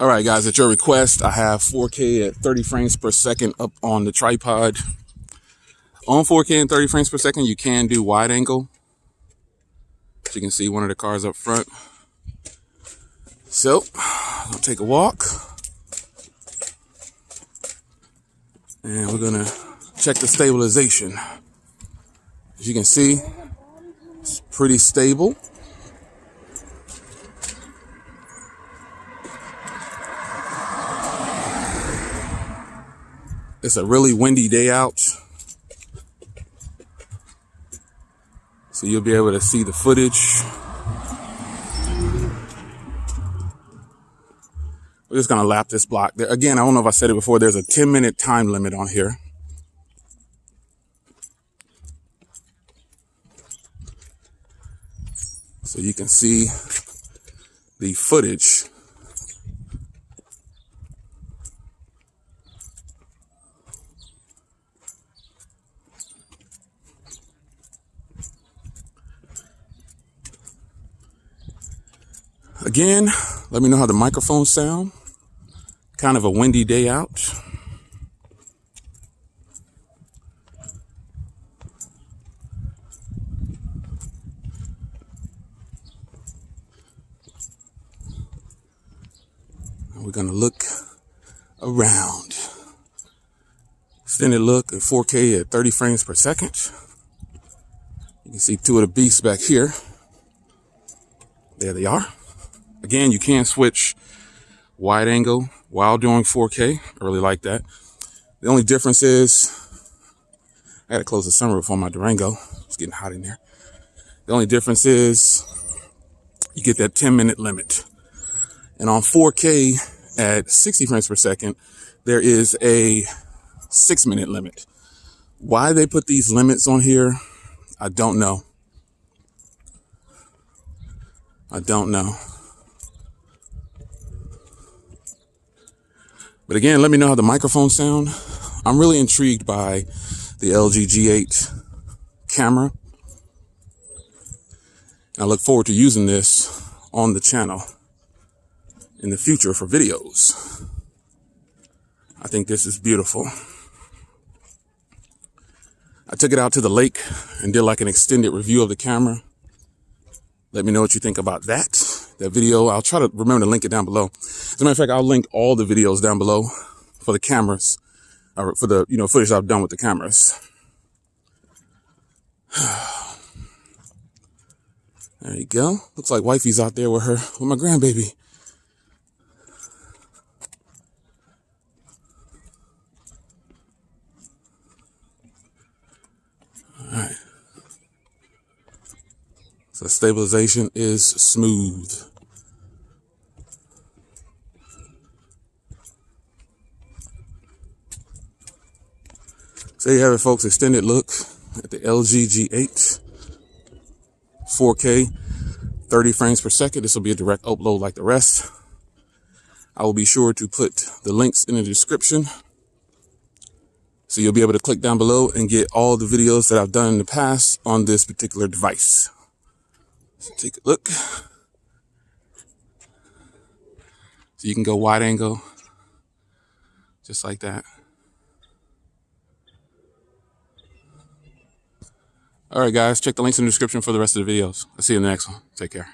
All right, guys, at your request, I have 4K at 30 frames per second up on the tripod. On 4K and 30 frames per second, you can do wide angle. As you can see, one of the cars up front. So, I'll take a walk. And we're gonna check the stabilization. As you can see, it's pretty stable. It's a really windy day out, so you'll be able to see the footage. We're just gonna lap this block. There, again, I don't know if I said it before, there's a 10-minute time limit on here. So you can see the footage. Again, let me know how the microphones sound. Kind of a windy day out. We're gonna look around. Extended look at 4K at 30 frames per second. You can see two of the beasts back here. There they are. Again, you can switch wide angle while doing 4K. I really like that. The only difference is, I gotta close the sunroof on my Durango. It's getting hot in there. The only difference is you get that 10-minute limit. And on 4K at 60 frames per second, there is a 6-minute limit. Why they put these limits on here, I don't know. I don't know. But again, let me know how the microphones sound. I'm really intrigued by the LG G8 camera. I look forward to using this on the channel in the future for videos. I think this is beautiful. I took it out to the lake and did like an extended review of the camera. Let me know what you think about that. That video, I'll try to remember to link it down below. As a matter of fact, I'll link all the videos down below for the cameras, or for the footage I've done with the cameras. There you go. Looks like wifey's out there with my grandbaby. All right. So stabilization is smooth. So there you have it, folks. Extended look at the LG G8. 4K, 30 frames per second. This will be a direct upload like the rest. I will be sure to put the links in the description, so you'll be able to click down below and get all the videos that I've done in the past on this particular device. So take a look. So you can go wide angle, just like that. All right, guys, check the links in the description for the rest of the videos. I'll see you in the next one. Take care.